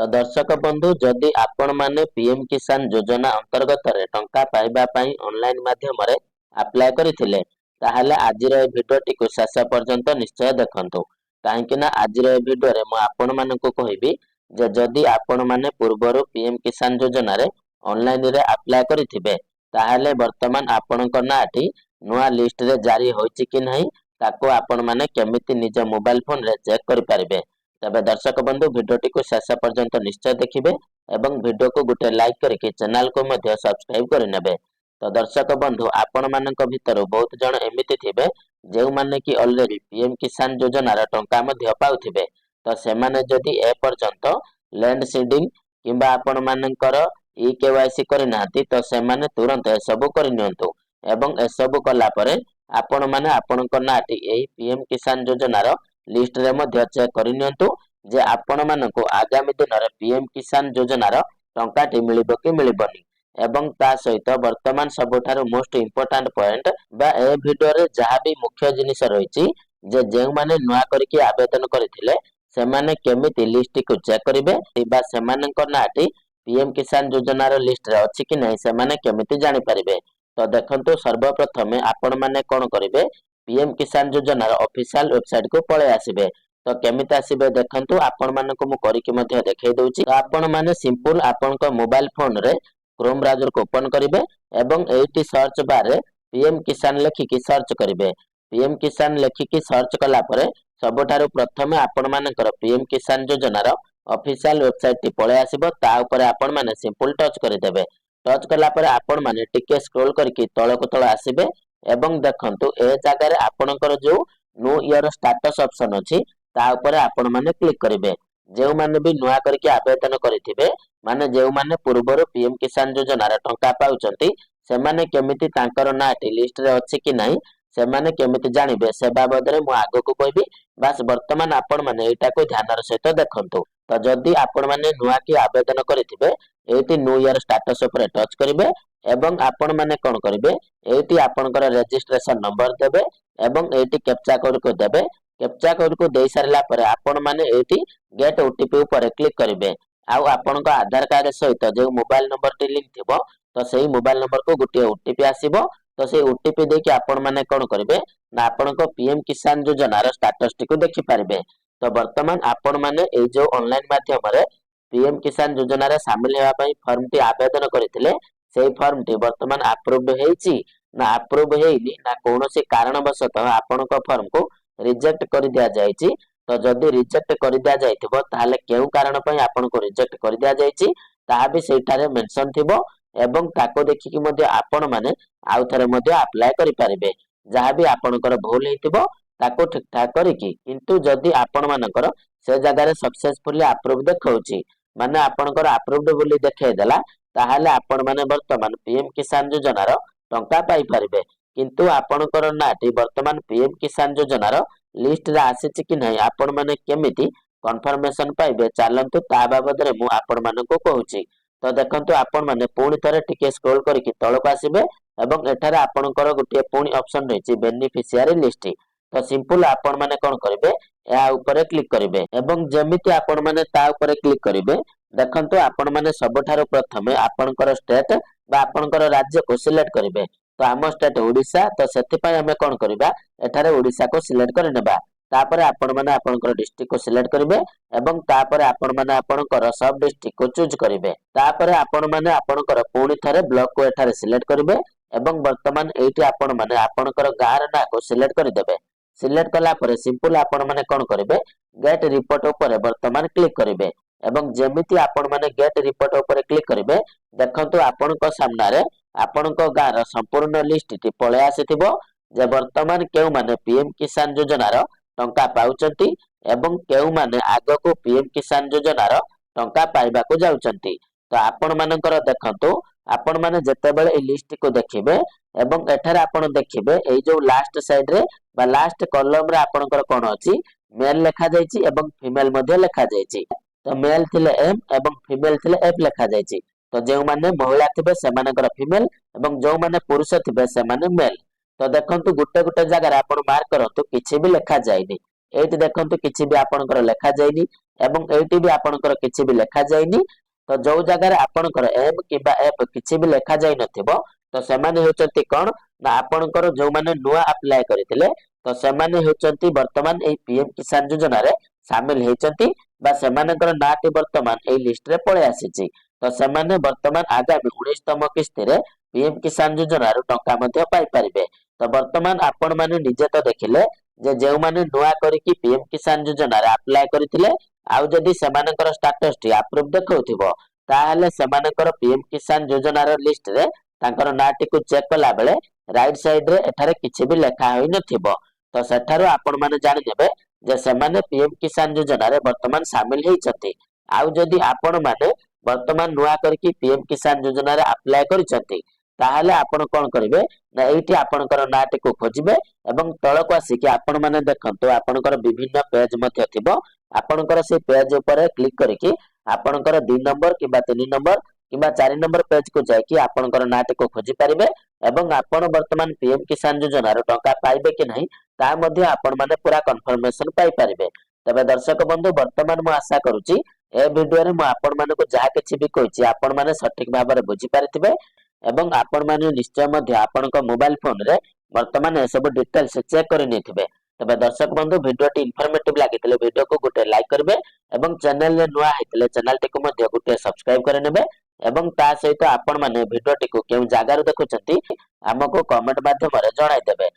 तो दर्शक बंधु जदि आपण माने पीएम किसान योजना अंतर्गत रे टंका पाइबा पई ऑनलाइन माध्यम रे अप्लाई करिथिले ताहाले आजिर ए भिडियोटी को शेष पर्यंत निश्चय देखंतु काहेकि ना आजिर ए भिडियो रे मु आपण मानकु कहिबी जे जदि आपण माने पूर्वरु पीएम किसान योजना रे ऑनलाइन रे अप्लाई करिथिबे ताहाले वर्तमान आपणक नाटी नुआ लिस्ट रे जारी होइछि कि नहीं ताको आपण माने केमिति निज मोबाइल फोन रे चेक करि पारिबे। तबे दर्शक बंधु भिडियोटी को शेष पर्यंत निश्चय देखिबे एवं वीडियो को गोटे लाइक करके चैनल को मध्य सब्सक्राइब कर नेबे। तो दर्शक बंधु आपण मानक भितर बहुत जण एमिति थिबे जेउ माने कि ऑलरेडी पीएम किसान योजना रा टंका मध्य पाउथिबे तो से माने जदि ए पर्यंत लैंड सीडिंग किंबा आपण मानकर ई केवाईसी करि नांती तो से माने तुरंत ए सब करि नियंतु एवं ए सब कला परे आपण माने आपणक नाटी एही पीएम किसान योजना रा लिस्ट रे मध्य चेक करि नियंतु जे आपण मानकु आगामी दिन रे पीएम किसान योजना रा टंकाटी मिलिबो कि मिलिबोनी एवं ता सहित वर्तमान सबठारु मोस्ट इंपोर्टेंट पॉइंट बा ए वीडियो रे जहा भी मुख्य जिनिस रहिछि जे जेउ माने नुआ करके आवेदन करथिले से माने केमिति लिस्ट को चेक करिवे बा से मानक नाटी पीएम किसान योजना रो लिस्ट रे अछि कि नै से माने केमिति जानि परिबे। तो देखंतु सर्वप्रथमे आपण माने कोन करिवे पीएम किसान योजना रो ऑफिशियल वेबसाइट को पळे आसीबे। तो केमिति आसीबे देखंतु आपण मानक मु करिके मध्य देखाइ दउछि। आपण माने सिंपल आपण को मोबाइल फोन रे क्रोम ब्राउजर को ओपन करिवे एवं एटी सर्च बार रे पीएम किसान लिखिकी सर्च करिवे। पीएम किसान लिखिकी सर्च कला परे सबठारु प्रथमे आपण मानकर पीएम किसान योजना रो ऑफिशियल वेबसाइट टी पळे आसीबो ता ऊपर आपण माने सिंपल टच करि देबे। टच कला परे आपण माने टिके स्क्रॉल करके तळको तळ आसीबे एवं देखंतु ए जागा रे आपणकर जो नो ईयर स्टेटस ऑप्शन अछि ता ऊपर आपण माने क्लिक करिवे। जेउ माने भी नुआ करके आवेदन करिथिबे माने जेउ माने पूर्वरु पीएम किसान योजना रा टंका पाउचंती से माने केमिति तांकर नाटी लिस्ट रे अछि कि नाही से माने केमिति जानिबे से बाबद रे मु आगो को कहबी। बस वर्तमान आपण माने एटा को ध्यान र सहित देखंतु। तो जदि आपण माने नुआ की आवेदन करिथिबे एटी न्यू ईयर स्टेटस ऊपर टच करिवे एवं आपण माने कोन करिवे एटी आपणकर रजिस्ट्रेशन नंबर देबे एवं एटी कैप्चा कोड को देबे। कैप्चा कोड को देई सारला परे आपण माने एटी गेट ओटीपी ऊपर क्लिक करिवे। आउ आपणक आधार कार्ड सहित जो मोबाइल नंबर टी लिंक थिबो तो सेही मोबाइल नंबर को गुटे ओटीपी आसीबो। तो से ओटीपी देके आपण माने कोन करिवे ना आपणक पीएम किसान योजना रा स्टेटस टी को देखि पारिबे। तो वर्तमान आपण माने ए जो ऑनलाइन माध्यम रे पीएम किसान योजना रे शामिल हेबा पई फॉर्म टी आवेदन करिथिले सेही फॉर्म टी वर्तमान अप्रूव्ड हेछि ना अप्रूव हेइनी ना कोनोसी कारणवशतः आपणक फॉर्म को रिजेक्ट कर दिया जायछि। तो जदि रिजेक्ट कर दिया जायथिबो ताहाले केउ कारण पई आपन को रिजेक्ट कर दिया जायछि ताहा भी सेठारे मेंशन थिबो एवं ताको देखिकि मध्ये आपण माने आउ थरे मध्ये अप्लाई करि पारिबे। जहा भी आपणकर भूल हेतिबो ताको ठीक ठाक करिकि किंतु जदि आपण मानकर से जगह रे सक्सेसफुली अप्रूव देखौछि माने आपणकर अप्रूव्ड बोली देखाइ देला ताहाले आपण माने वर्तमान पीएम किसान योजना रो टंका पाई पारिबे। किंतु आपणकर नाटी वर्तमान पीएम किसान योजना रो लिस्ट रे आसीछि कि नै आपण माने केमिति कन्फर्मेशन पाइबे चलंतु ता बाबद रे मु आपण मानको कहूछि। तो देखंतु आपण माने पुणी थरे टिके स्क्रॉल करके तळको आसीबे एवं एठारे आपणकर गुटे पुणी ऑप्शन रहिछि बेनिफिशियरी लिस्ट। तो सिंपल आपण माने कोन करिवे या ऊपर क्लिक करिवे एवं जेमिति आपण माने ता ऊपर क्लिक करिवे देखंतु आपण माने सबठारु प्रथमे आपणकर स्टेट बा आपणकर राज्य को सिलेक्ट करिवे। तो आम स्टेट ओडिशा तो सेति पय हमें कोन करबा एठारे ओडिशा को सिलेक्ट कर नेबा। तापर आपण माने आपणकर डिस्ट्रिक्ट को सिलेक्ट करिवे एवं तापर आपण माने आपणकर सब डिस्ट्रिक्ट को चूज करिवे। तापर आपण माने आपणकर पुणी थरे ब्लॉक को एठारे सिलेक्ट करिवे एवं वर्तमान एठी आपण माने आपणकर गार ना को सिलेक्ट कर देबे। सिलेक्ट कला परे सिंपल आपण माने कोन करिवे गेट रिपोर्ट ऊपर वर्तमान क्लिक करिवे एवं जेमिति आपण माने गेट रिपोर्ट ऊपर क्लिक करिवे देखंतु आपणक सामना रे आपणक गार संपूर्ण लिस्ट टी पळे आसीथिबो जे वर्तमान केउ माने पीएम किसान योजना रो टंका पाउचंती एवं केउ माने आगो को पीएम किसान योजना रो टंका पाइबा को जाउचंती। तो आपण मानकर देखंतु आपण माने जते बेले ए लिस्ट को देखिबे एवं एठारे आपण देखिबे ए जो लास्ट साइड रे बा लास्ट कॉलम रे आपणकर कोन अछि मेल लेखा जायछि एवं फीमेल मध्ये लेखा जायछि। तो मेल थिले एम एवं फीमेल थिले एफ लेखा जायछि। तो जो माने महिला थिबे से मानकर फीमेल एवं जो माने पुरुष थिबे से माने मेल। तो देखंतु गुटे गुटे जगह रे आपण मार्क करंतु किछि भी लेखा जायनी एठी देखंतु किछि भी आपणकर लेखा जायनी एवं एटी भी आपनकर किछि भी लिखा जायनी तो जो जगह आपनकर एम किबा एफ किछि भी लिखा जाय नथिबो तो सेमाने होचंती कोन ना आपनकर जो माने नुआ अप्लाई करिथिले तो सेमाने होचंती वर्तमान ए पीएम किसान योजना रे शामिल हेचंती बा सेमानकर नाटी वर्तमान ए लिस्ट रे पळे आसीची तो सेमाने वर्तमान आगामी 19तम किस्ती रे पीएम किसान योजना रो टंका मध्ये पाई परिबे तो वर्तमान आपण माने निजे तो देखिले जे जेउ माने नुआ करिकि पीएम किसान योजना रे अप्लाई करिथिले आउ जदि सेमानकर स्टेटस टी अप्रूव देखौथिबो ताहले सेमानकर पीएम किसान योजना रो लिस्ट रे तांकर नाटी को चेक कला बेले राइट साइड रे एठारे किछि भी लेखा होई नथिबो तो सेठारो आपण माने जानि नेबे जे सेमाने पीएम किसान योजना रे वर्तमान शामिल हेइछथि आउ जदि आपण माने वर्तमान नुआ करके पीएम किसान योजना रे अप्लाई करिसथि ताहले आपण कोन करिवे ना एठी आपणकर नाटी को खोजिबे एवं तळको आसीकि आपण माने देखंतु आपणकर विभिन्न पेज मध्ये थिबो आपणकर से पेज ऊपर क्लिक करिकि आपणकर 2 नंबर किबा 3 नंबर किबा 4 नंबर पेज को जायकि आपणकर नाटी को खोजि परिबे एवं आपण वर्तमान पीएम किसान योजना रो टंका पाइबे कि नहीं ता मध्ये आपण माने पूरा कन्फर्मेशन पाई परिबे तबे दर्शक बंधु वर्तमान मु आशा करूची ए वीडियो रे मु आपण माने को जहा किछि भी कहिछि आपण माने सठिक भाबरे बुझि पारिथिबे एवं आपण माने निश्चय मध्ये आपणक मोबाइल फोन रे वर्तमान ए सब डिटेल्स चेक करि नेथिबे तबे दर्शक बंधु वीडियो टी इन्फॉर्मेटिव लागितले वीडियो को गुटे लाइक करबे एवं चैनल रे नुआ हेतले चैनल टी को मध्ये गुटे सब्सक्राइब करे नेबे एवं ता सहित आपण माने वीडियो टी को केउ जागा रे देखुचंती हमको कमेंट माध्यम रे जणाई देबे।